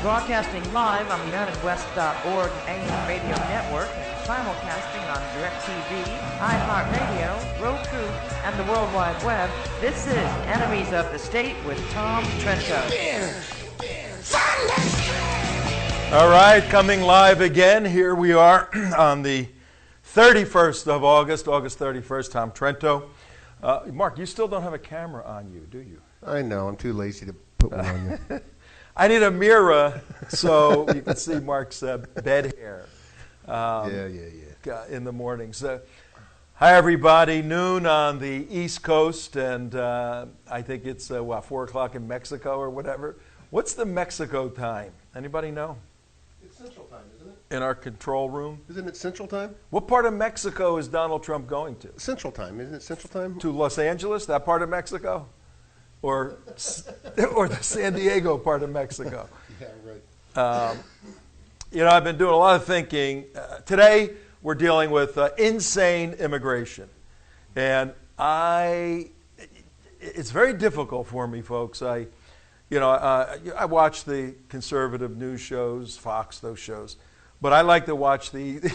Broadcasting live on the UnitedWest.org AM radio network, simulcasting on DirecTV, iHeartRadio, Roku, and the World Wide Web. This is Enemies of the State with Tom Trento. All right, coming live again. Here we are on the 31st of August, August 31st, Tom Trento. Mark, you still don't have a camera on you, do you? I know, I'm too lazy to put one on you. I need a mirror so you can see Mark's bed hair in the morning. So, hi, everybody. Noon on the East Coast, and I think it's, 4 o'clock in Mexico or whatever. What's the Mexico time? Anybody know? It's Central Time, isn't it? In our control room? Isn't it Central Time? What part of Mexico is Donald Trump going to? Central Time, isn't it Central Time? To Los Angeles, that part of Mexico? Or the San Diego part of Mexico? Yeah, right. I've been doing a lot of thinking. Today, we're dealing with insane immigration. And it's very difficult for me, folks. I watch the conservative news shows, Fox, those shows. But I like to watch the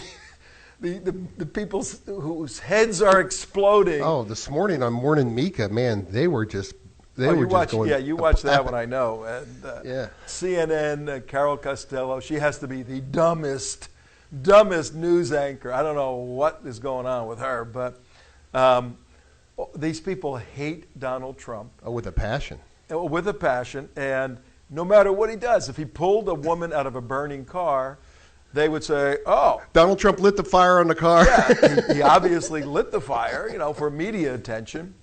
people whose heads are exploding. Oh, this morning on Morning Mika, man, they were just... you watch that one, I know. And, CNN, Carol Costello, she has to be the dumbest news anchor. I don't know what is going on with her, but these people hate Donald Trump. Oh, with a passion. With a passion, and no matter what he does, if he pulled a woman out of a burning car, they would say, oh. Donald Trump lit the fire on the car. Yeah, he obviously lit the fire, for media attention.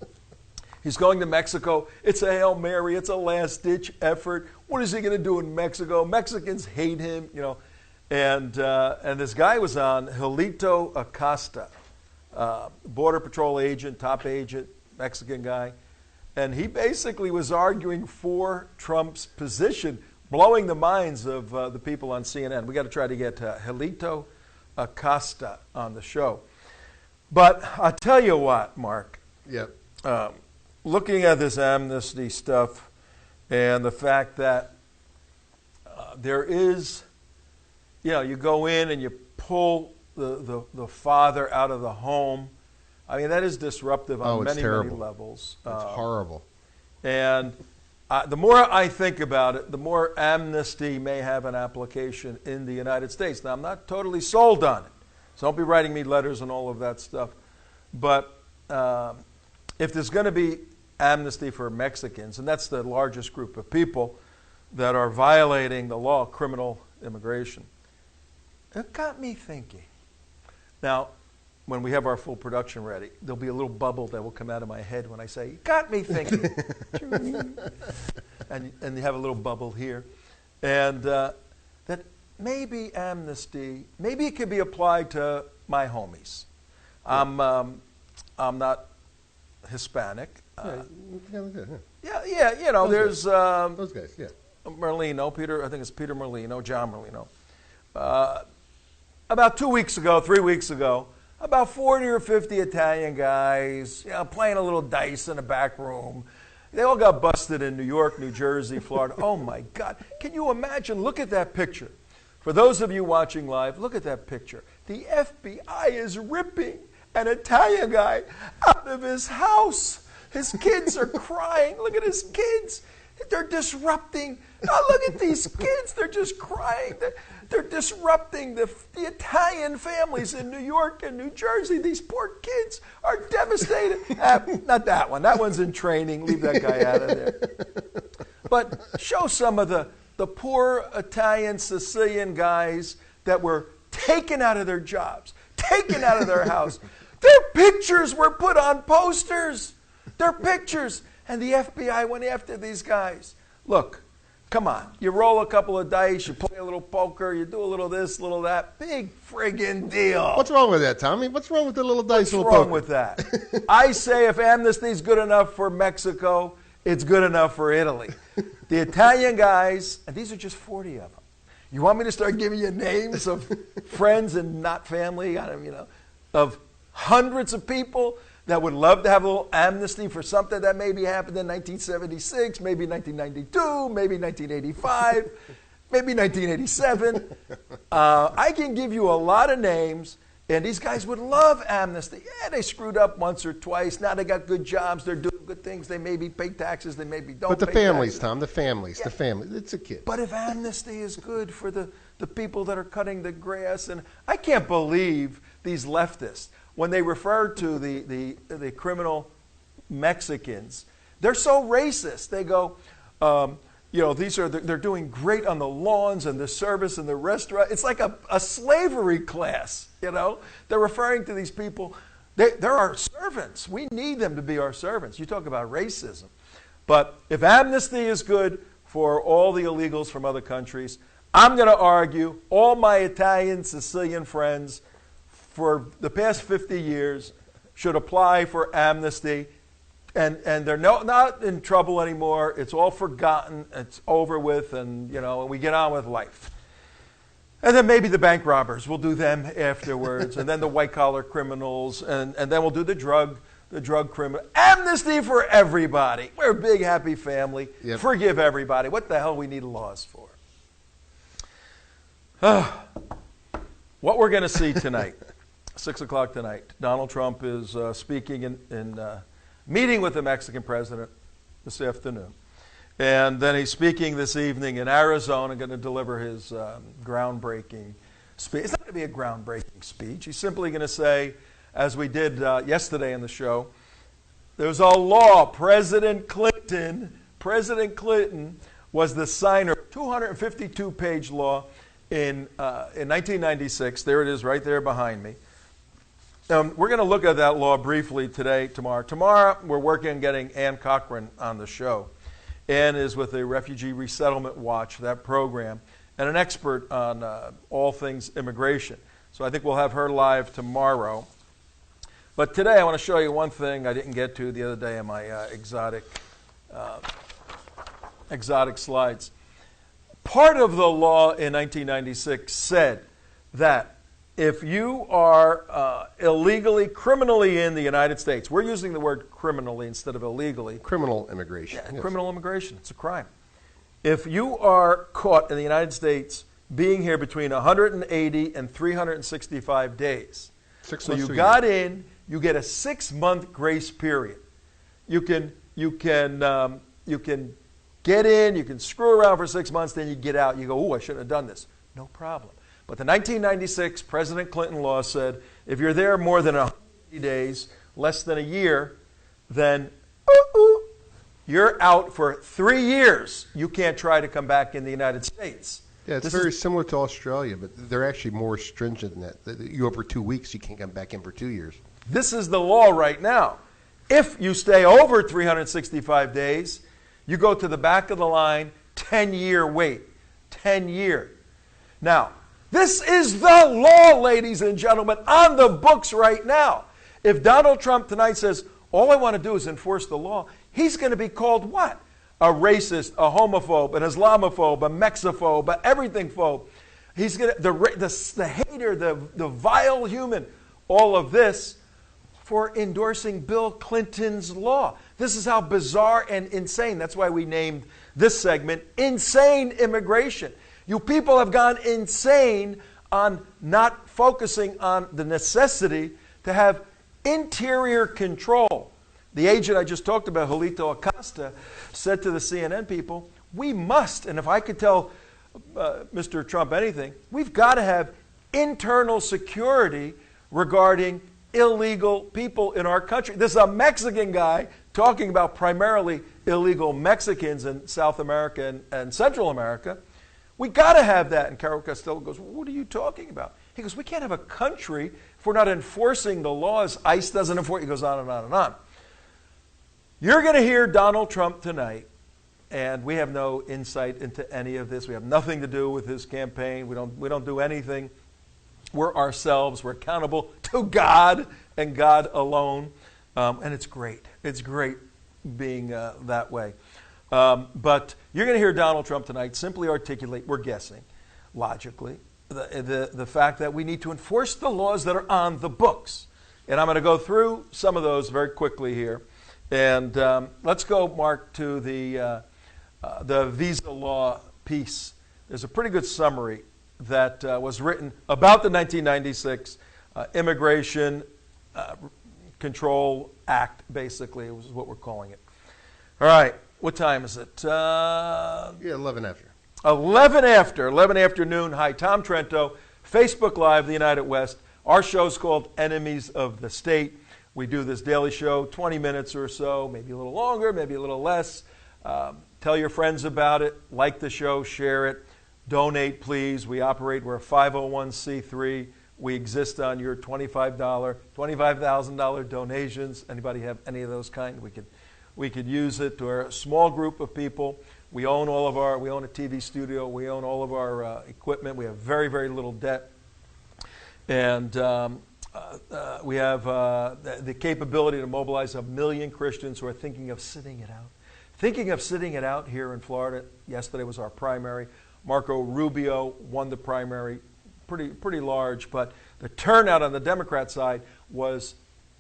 He's going to Mexico. It's a Hail Mary. It's a last-ditch effort. What is he going to do in Mexico? Mexicans hate him, And this guy was on, Hilito Acosta, Border Patrol agent, top agent, Mexican guy. And he basically was arguing for Trump's position, blowing the minds of the people on CNN. We got to try to get Hilito Acosta on the show. But I'll tell you what, Mark. Yep. Looking at this amnesty stuff and the fact that there is, you go in and you pull the father out of the home. I mean, that is disruptive on many levels. It's horrible. And the more I think about it, the more amnesty may have an application in the United States. Now, I'm not totally sold on it, so don't be writing me letters and all of that stuff. But if there's going to be amnesty for Mexicans, and that's the largest group of people that are violating the law, criminal immigration, it got me thinking. Now, when we have our full production ready, there'll be a little bubble that will come out of my head when I say, it got me thinking. and you have a little bubble here. And that maybe amnesty, maybe it could be applied to my homies. I'm not Hispanic. There's those guys, yeah. Merlino, Peter, I think it's Peter Merlino, John Merlino. About 3 weeks ago, about 40 or 50 Italian guys, playing a little dice in a back room. They all got busted in New York, New Jersey, Florida. Oh my God. Can you imagine? Look at that picture. For those of you watching live, look at that picture. The FBI is ripping an Italian guy out of his house. His kids are crying. Look at his kids. They're disrupting. Oh, look at these kids. They're just crying. They're disrupting the Italian families in New York and New Jersey. These poor kids are devastated. Not that one. That one's in training. Leave that guy out of there. But show some of the poor Italian, Sicilian guys that were taken out of their jobs, taken out of their house. Their pictures were put on posters. Their pictures. And the FBI went after these guys. Look, come on. You roll a couple of dice, you play a little poker, you do a little this, little that. Big friggin' deal. What's wrong with that, Tommy? What's wrong with the little dice, little poker? What's wrong with that? I say if amnesty's good enough for Mexico, it's good enough for Italy. The Italian guys, and these are just 40 of them. You want me to start giving you names of friends and not family, of hundreds of people that would love to have a little amnesty for something that maybe happened in 1976, maybe 1992, maybe 1985. maybe 1987. I can give you a lot of names, and these guys would love amnesty. Yeah, they screwed up once or twice. Now they got good jobs. They're doing good things. They maybe pay taxes. They maybe don't. But the pay families, taxes. Tom, the families. It's a kid. But if amnesty is good for the people that are cutting the grass, and I can't believe these leftists, when they refer to the criminal Mexicans, they're so racist. They go, they're doing great on the lawns and the service and the restaurant. It's like a slavery class, They're referring to these people. They're our servants. We need them to be our servants. You talk about racism. But if amnesty is good for all the illegals from other countries, I'm going to argue all my Italian, Sicilian friends for the past 50 years should apply for amnesty. And they're not in trouble anymore. It's all forgotten. It's over with, and we get on with life. And then maybe the bank robbers, we'll do them afterwards, and then the white-collar criminals, and then we'll do the drug criminal. Amnesty for everybody. We're a big, happy family. Yep. Forgive everybody. What the hell we need laws for? What we're going to see tonight, 6 o'clock tonight, Donald Trump is speaking in meeting with the Mexican president this afternoon. And then he's speaking this evening in Arizona, going to deliver his groundbreaking speech. It's not going to be a groundbreaking speech. He's simply going to say, as we did yesterday in the show, there's a law. President Clinton was the signer of a 252-page law in 1996. There it is right there behind me. We're going to look at that law briefly tomorrow. Tomorrow, we're working on getting Ann Cochran on the show. Ann is with the Refugee Resettlement Watch, that program, and an expert on all things immigration. So I think we'll have her live tomorrow. But today, I want to show you one thing I didn't get to the other day in my exotic slides. Part of the law in 1996 said that if you are illegally, criminally in the United States, we're using the word criminally instead of illegally. Criminal immigration. Yeah, yes. Criminal immigration. It's a crime. If you are caught in the United States being here between 180 and 365 days, 6 so months you to a got year. in, you get a 6-month grace period. You can get in, you can screw around for 6 months, then you get out. You go, I shouldn't have done this. No problem. But the 1996 President Clinton law said if you're there more than 180 days, less than a year, then you're out for 3 years. You can't try to come back in the United States. Yeah, it's very similar to Australia, but they're actually more stringent than that. You over 2 weeks, you can't come back in for 2 years. This is the law right now. If you stay over 365 days, you go to the back of the line, 10-year wait. 10 year. Now, this is the law, ladies and gentlemen, on the books right now. If Donald Trump tonight says, all I want to do is enforce the law, he's going to be called what? A racist, a homophobe, an islamophobe, a mexophobe, a everything phobe. He's going to, the hater, the vile human, all of this for endorsing Bill Clinton's law. This is how bizarre and insane. That's why we named this segment Insane Immigration. You people have gone insane on not focusing on the necessity to have interior control. The agent I just talked about, Julito Acosta, said to the CNN people, we must, and if I could tell Mr. Trump anything, we've got to have internal security regarding illegal people in our country. This is a Mexican guy talking about primarily illegal Mexicans in South America and Central America. We got to have that. And Carol Costello goes, well, what are you talking about? He goes, we can't have a country if we're not enforcing the laws. ICE doesn't enforce. He goes on and on and on. You're going to hear Donald Trump tonight, and we have no insight into any of this. We have nothing to do with his campaign. We don't do anything. We're ourselves. We're accountable to God and God alone. And it's great. It's great being that way. But you're going to hear Donald Trump tonight simply articulate, we're guessing, logically, the fact that we need to enforce the laws that are on the books. And I'm going to go through some of those very quickly here. And let's go, Mark, to the visa law piece there's a pretty good summary that was written about the 1996 Immigration Control Act, basically, is what we're calling it. All right, what time is it? 11 after. 11 afternoon. Hi, Tom Trento, Facebook Live, the United West. Our show's called Enemies of the State. We do this daily show, 20 minutes or so, maybe a little longer, maybe a little less. Tell your friends about it. Like the show, share it. Donate, please. We're a 501c3. We exist on your $25,000 donations. Anybody have any of those kind? We could use it. We're a small group of people. We own we own a TV studio. We own all of our equipment. We have very, very little debt. And we have the capability to mobilize 1 million Christians who are thinking of sitting it out. Thinking of sitting it out here in Florida. Yesterday was our primary. Marco Rubio won the primary, pretty large, but the turnout on the Democrat side was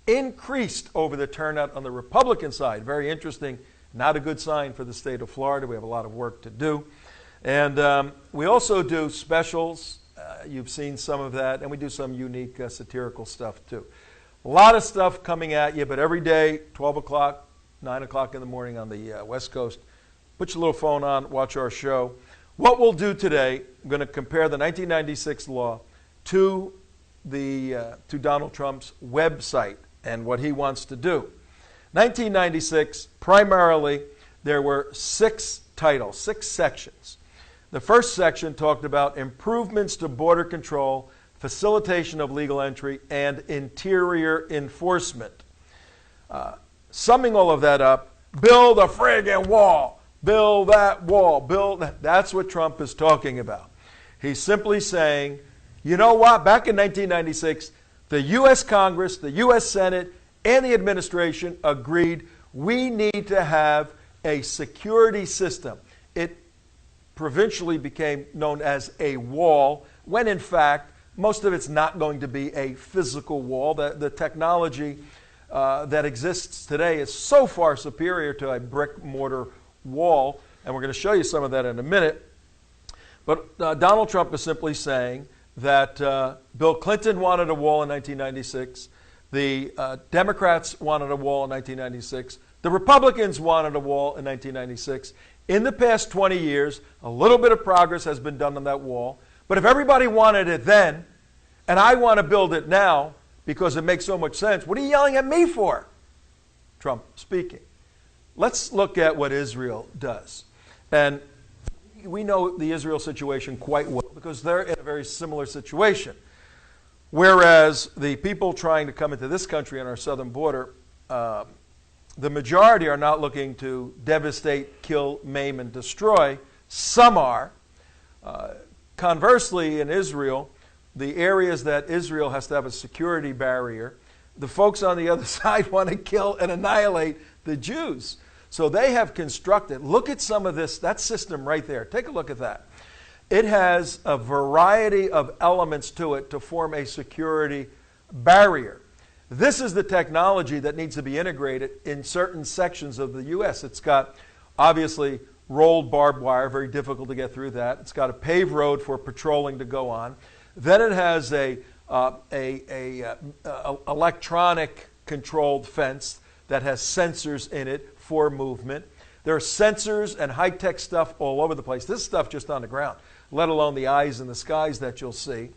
increased over the turnout on the Republican side. Very interesting. Not a good sign for the state of Florida. We have a lot of work to do. And we also do specials. You've seen some of that. And we do some unique satirical stuff, too. A lot of stuff coming at you, but every day, 12 o'clock, 9 o'clock in the morning on the West Coast, put your little phone on, watch our show. What we'll do today, I'm going to compare the 1996 law to Donald Trump's website and what he wants to do. 1996, primarily, there were 6 titles, 6 sections. The first section talked about improvements to border control, facilitation of legal entry, and interior enforcement. Summing all of that up, build a friggin' wall. Build that wall. That's what Trump is talking about. He's simply saying, you know what? Back in 1996, the U.S. Congress, the U.S. Senate, and the administration agreed we need to have a security system. It provincially became known as a wall, when in fact, most of it's not going to be a physical wall. The technology that exists today is so far superior to a brick mortar wall, and we're going to show you some of that in a minute. But Donald Trump is simply saying that Bill Clinton wanted a wall in 1996, the Democrats wanted a wall in 1996, the Republicans wanted a wall in 1996. In the past 20 years, a little bit of progress has been done on that wall, but if everybody wanted it then, and I want to build it now because it makes so much sense, what are you yelling at me for? Trump speaking. Let's look at what Israel does. And we know the Israel situation quite well because they're in a very similar situation. Whereas the people trying to come into this country on our southern border, the majority are not looking to devastate, kill, maim, and destroy. Some are. Conversely, in Israel, the areas that Israel has to have a security barrier, the folks on the other side want to kill and annihilate the Jews. So they have constructed, look at some of this, that system right there. Take a look at that. It has a variety of elements to it to form a security barrier. This is the technology that needs to be integrated in certain sections of the U.S. It's got, obviously, rolled barbed wire, very difficult to get through that. It's got a paved road for patrolling to go on. Then it has a electronic controlled fence that has sensors in it for movement. There are sensors and high-tech stuff all over the place. This stuff just on the ground, let alone the eyes in the skies that you'll see.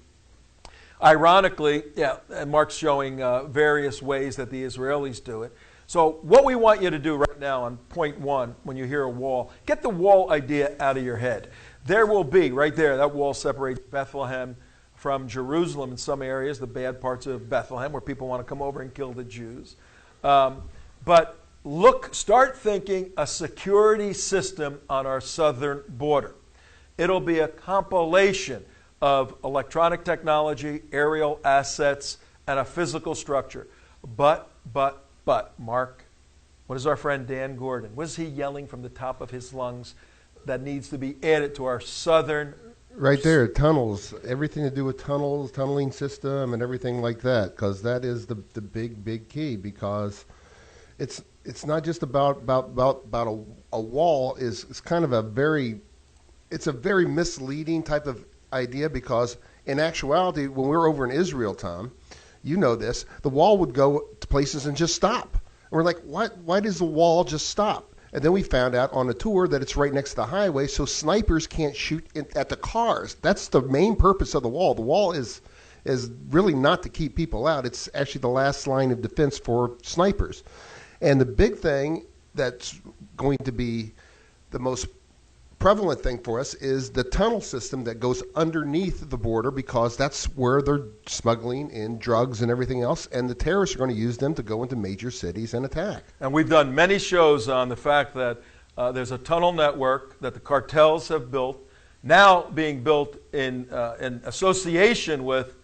Ironically, and Mark's showing various ways that the Israelis do it. So what we want you to do right now on point 1, when you hear a wall, get the wall idea out of your head. There will be, right there, that wall separates Bethlehem from Jerusalem in some areas, the bad parts of Bethlehem, where people want to come over and kill the Jews. But start thinking a security system on our southern border. It'll be a compilation of electronic technology, aerial assets, and a physical structure. But, Mark, what is our friend Dan Gordon? What is he yelling from the top of his lungs that needs to be added to our southern... Right there, tunnels, everything to do with tunnels, tunneling system, and everything like that, because that is the big key, because it's not just about a wall. It's kind of a very it's a very misleading type of idea, because in actuality, when we were over in Israel, Tom, you know this, the wall would go to places and just stop. And we're like, why does the wall just stop? And then we found out on a tour that it's right next to the highway, so snipers can't shoot at the cars. That's the main purpose of the wall. The wall is really not to keep people out. It's actually the last line of defense for snipers. And the big thing that's going to be the most prevalent thing for us is the tunnel system that goes underneath the border, because that's where they're smuggling in drugs and everything else, and the terrorists are going to use them to go into major cities and attack. And we've done many shows on the fact that there's a tunnel network that the cartels have built, now being built in association with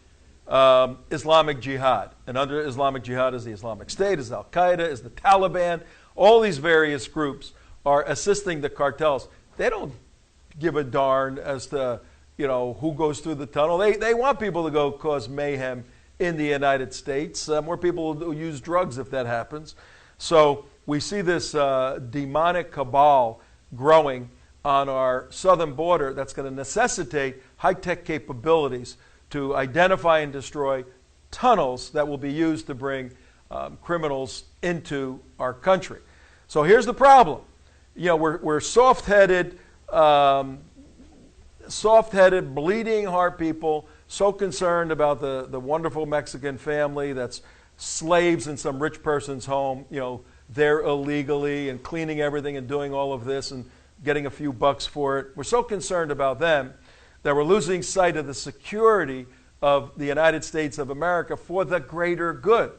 Islamic Jihad. And under Islamic Jihad is the Islamic State, is Al-Qaeda, is the Taliban. All these various groups are assisting the cartels. They don't give a darn as to, who goes through the tunnel. They want people to go cause mayhem in the United States. More people will use drugs if that happens. So we see this demonic cabal growing on our southern border that's going to necessitate high-tech capabilities to identify and destroy tunnels that will be used to bring criminals into our country. So here's the problem. We're soft-headed, bleeding heart people, so concerned about the wonderful Mexican family that's slaves in some rich person's home, there illegally and cleaning everything and doing all of this and getting a few bucks for it. We're so concerned about them that we're losing sight of the security of the United States of America for the greater good.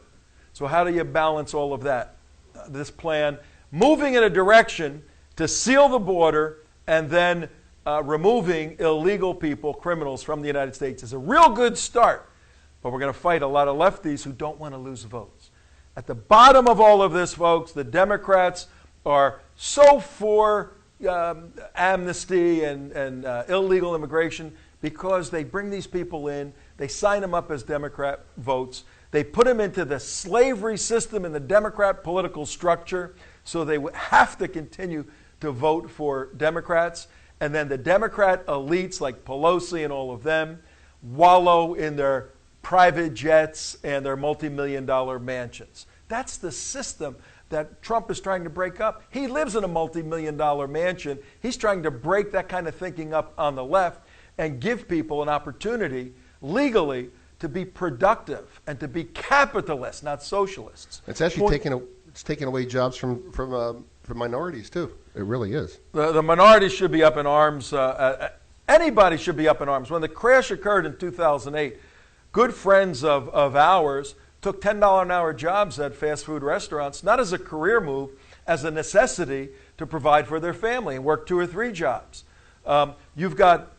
So how do you balance all of that? This plan moving in a direction to seal the border and then removing illegal people, criminals from the United States is a real good start. But we're going to fight a lot of lefties who don't want to lose votes. At the bottom of all of this, folks, the Democrats are so for amnesty and illegal immigration because they bring these people in, they sign them up as Democrat votes, they put them into the slavery system in the Democrat political structure, so they have to continue to vote for Democrats. And then the Democrat elites like Pelosi and all of them wallow in their private jets and their multi-million-dollar mansions. That's the system that Trump is trying to break up. He lives in a multi-million-dollar mansion. He's trying to break that kind of thinking up on the left and give people an opportunity legally to be productive and to be capitalists, not socialists. It's actually taking away jobs from minorities too. It really is. The minorities should be up in arms. Anybody should be up in arms. When the crash occurred in 2008, good friends of ours took $10 an hour jobs at fast food restaurants, not as a career move, as a necessity to provide for their family and work 2 or 3 jobs. You've got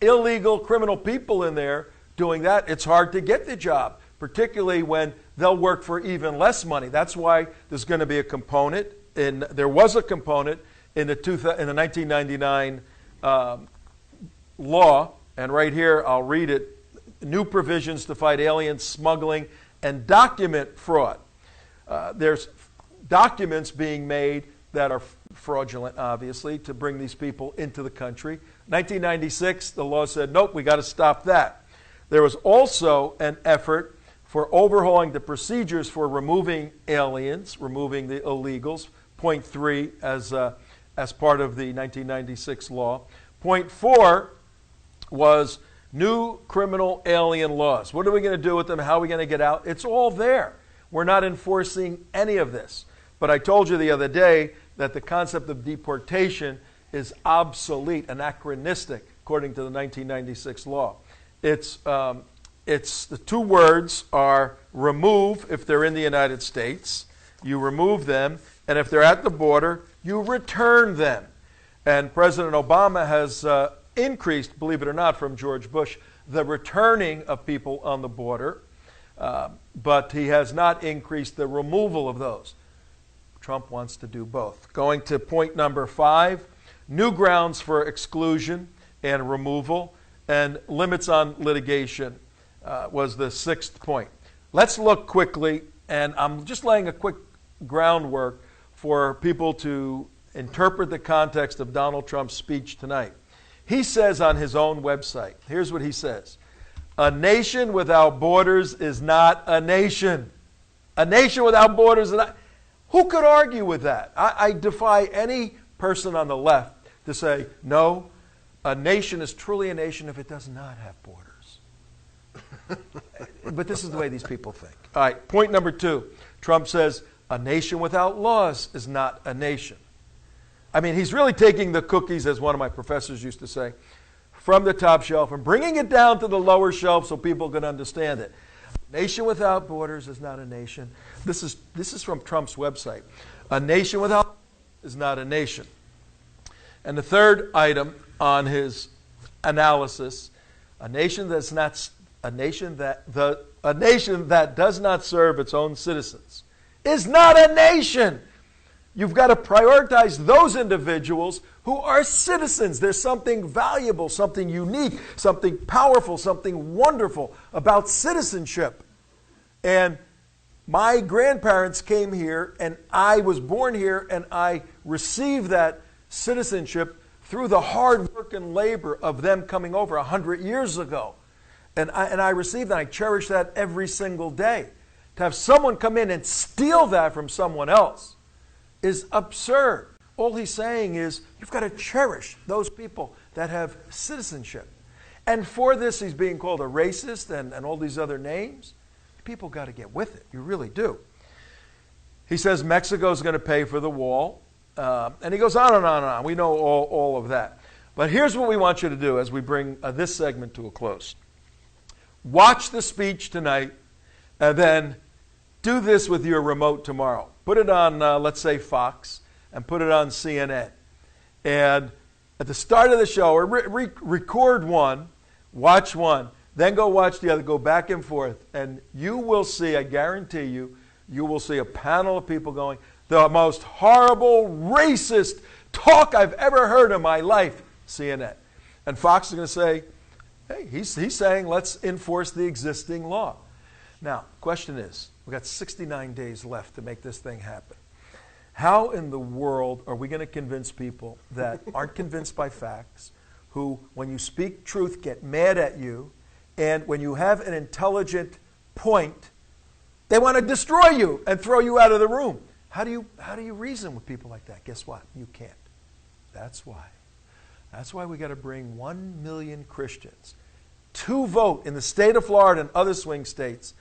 illegal criminal people in there doing that. It's hard to get the job, particularly when they'll work for even less money. That's why there's going to be a component, and there was a component in the 1999 law, and right here I'll read it, new provisions to fight alien smuggling and document fraud. There's documents being made that are fraudulent, obviously, to bring these people into the country. 1996, the law said, nope, we got to stop that. There was also an effort for overhauling the procedures for removing aliens, removing the illegals, point 3 as part of the 1996 law. Point 4 was new criminal alien laws. What are we going to do with them? How are we going to get out? It's all there. We're not enforcing any of this. But I told you the other day that the concept of deportation is obsolete, anachronistic, according to the 1996 law. It's the 2 words are remove if they're in the United States, you remove them, and if they're at the border, you return them. And President Obama has increased, believe it or not, from George Bush, the returning of people on the border, but he has not increased the removal of those. Trump wants to do both. Going to point number 5, new grounds for exclusion and removal, and limits on litigation was the 6th point. Let's look quickly, and I'm just laying a quick groundwork for people to interpret the context of Donald Trump's speech tonight. He says on his own website, here's what he says. A nation without borders is not a nation. A nation without borders is not. Who could argue with that? I defy any person on the left to say, no, a nation is truly a nation if it does not have borders. But this is the way these people think. All right, point number 2. Trump says, a nation without laws is not a nation. I mean, he's really taking the cookies, as one of my professors used to say, from the top shelf and bringing it down to the lower shelf so people can understand it. Nation without borders is not a nation. This is from Trump's website. A nation without is not a nation. And the third item on his analysis, a nation that does not serve its own citizens is not a nation. You've got to prioritize those individuals who are citizens. There's something valuable, something unique, something powerful, something wonderful about citizenship. And my grandparents came here, and I was born here, and I received that citizenship through the hard work and labor of them coming over 100 years ago. And I received that. I cherish that every single day. To have someone come in and steal that from someone else is absurd. All he's saying is you've got to cherish those people that have citizenship. And for this, he's being called a racist and all these other names. People got to get with it. You really do. He says Mexico's going to pay for the wall. And he goes on and on and on. We know all of that. But here's what we want you to do as we bring this segment to a close. Watch the speech tonight, and then do this with your remote tomorrow. Put it on, let's say, Fox, and put it on CNN. And at the start of the show, or record one, watch one, then go watch the other, go back and forth, and you will see, I guarantee you, you will see a panel of people going, the most horrible, racist talk I've ever heard in my life, CNN. And Fox is going to say, hey, he's saying let's enforce the existing law. Now, question is, we've got 69 days left to make this thing happen. How in the world are we going to convince people that aren't convinced by facts, who, when you speak truth, get mad at you, and when you have an intelligent point, they want to destroy you and throw you out of the room? How do you reason with people like that? Guess what? You can't. That's why. That's why we got to bring 1 million Christians to vote in the state of Florida and other swing states,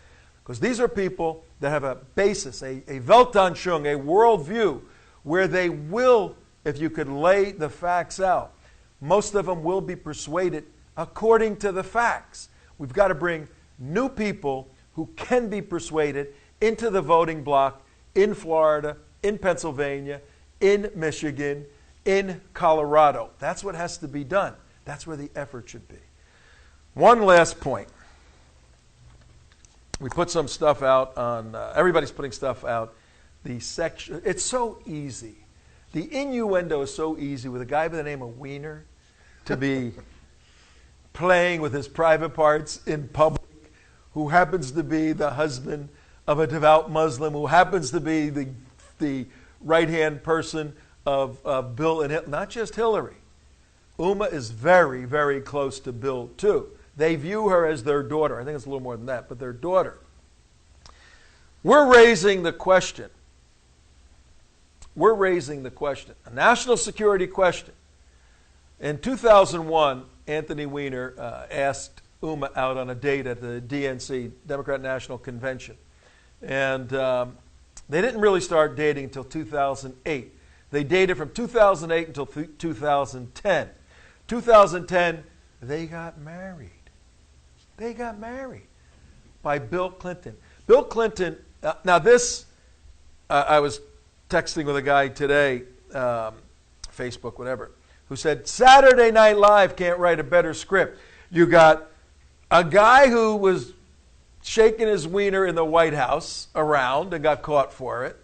because these are people that have a basis, a Weltanschauung, a worldview, where they will, if you could lay the facts out, most of them will be persuaded according to the facts. We've got to bring new people who can be persuaded into the voting block in Florida, in Pennsylvania, in Michigan, in Colorado. That's what has to be done. That's where the effort should be. One last point. We put some stuff out on, everybody's putting stuff out. The section, it's so easy. The innuendo is so easy with a guy by the name of Wiener to be playing with his private parts in public, who happens to be the husband of a devout Muslim, who happens to be the right-hand person of Bill and Hillary. Not just Hillary. Uma is very, very close to Bill, too. They view her as their daughter. I think it's a little more than that, but their daughter. We're raising the question. We're raising the question, a national security question. In 2001, Anthony Weiner asked Uma out on a date at the DNC, Democrat National Convention. And they didn't really start dating until 2008. They dated from 2008 until 2010. 2010, they got married. They got married by Bill Clinton. Bill Clinton, now this, I was texting with a guy today, Facebook, whatever, who said, Saturday Night Live can't write a better script. You got a guy who was shaking his wiener in the White House around and got caught for it,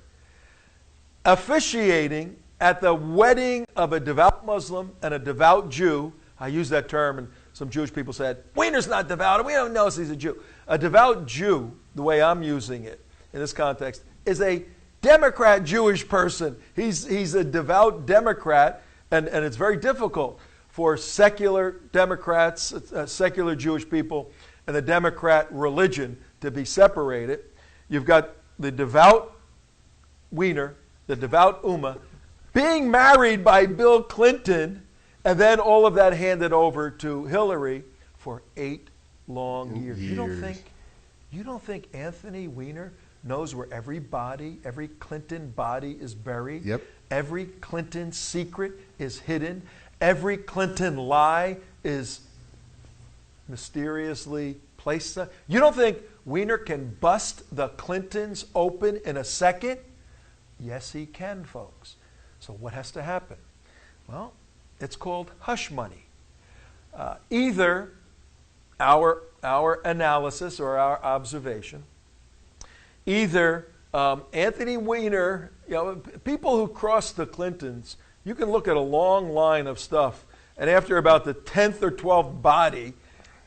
officiating at the wedding of a devout Muslim and a devout Jew. I use that term, and some Jewish people said, Wiener's not devout, and we don't know if he's a Jew. A devout Jew, the way I'm using it in this context, is a Democrat Jewish person. He's a devout Democrat, and it's very difficult for secular Democrats, secular Jewish people, and the Democrat religion to be separated. You've got the devout Wiener, the devout Uma, being married by Bill Clinton, and then all of that handed over to Hillary for 8 long years. You don't think Anthony Weiner knows where every Clinton body is buried? Yep. Every Clinton secret is hidden. Every Clinton lie is mysteriously placed. You don't think Weiner can bust the Clintons open in a second? Yes, he can, folks. So what has to happen? Well, it's called hush money. Either our analysis or our observation, either Anthony Weiner, people who cross the Clintons, you can look at a long line of stuff, and after about the 10th or 12th body,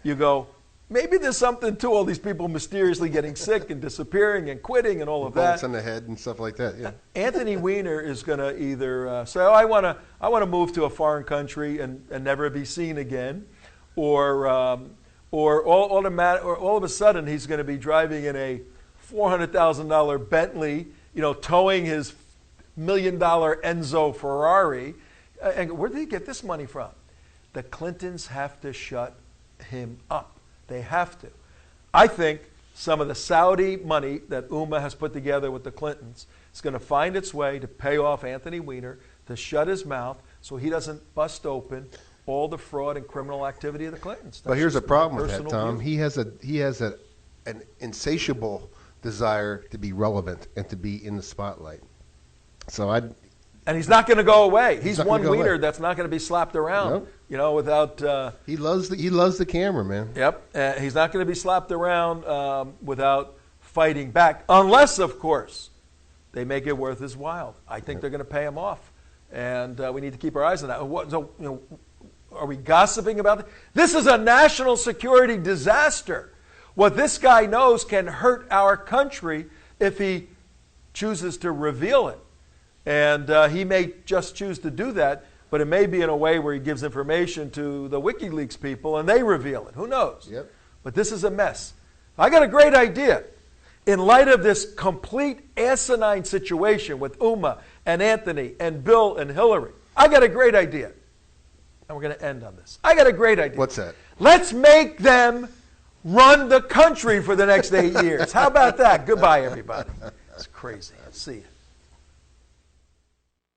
you go, maybe there's something to all these people mysteriously getting sick and disappearing and quitting and all of that. Bullets in the head and stuff like that. Yeah. Anthony Weiner is going to either say, "Oh, I want to move to a foreign country and never be seen again," or all of a sudden he's going to be driving in a $400,000 Bentley, towing his $1 million Enzo Ferrari. And where did he get this money from? The Clintons have to shut him up. They have to. I think some of the Saudi money that Uma has put together with the Clintons is going to find its way to pay off Anthony Weiner, to shut his mouth so he doesn't bust open all the fraud and criminal activity of the Clintons. But here's a problem with that, Tom. View. He has an insatiable desire to be relevant and to be in the spotlight. And he's not going to go away. He's one Weiner that's not going to be slapped around. Nope. Without. He loves the camera, man. Yep. He's not going to be slapped around without fighting back, unless, of course, they make it worth his while. I think they're going to pay him off, and we need to keep our eyes on that. Are we gossiping about it? This is a national security disaster. What this guy knows can hurt our country if he chooses to reveal it. And he may just choose to do that, but it may be in a way where he gives information to the WikiLeaks people and they reveal it. Who knows? Yep. But this is a mess. I got a great idea. In light of this complete asinine situation with Uma and Anthony and Bill and Hillary, I got a great idea. And we're going to end on this. I got a great idea. What's that? Let's make them run the country for the next 8 years. How about that? Goodbye, everybody. It's crazy. See you.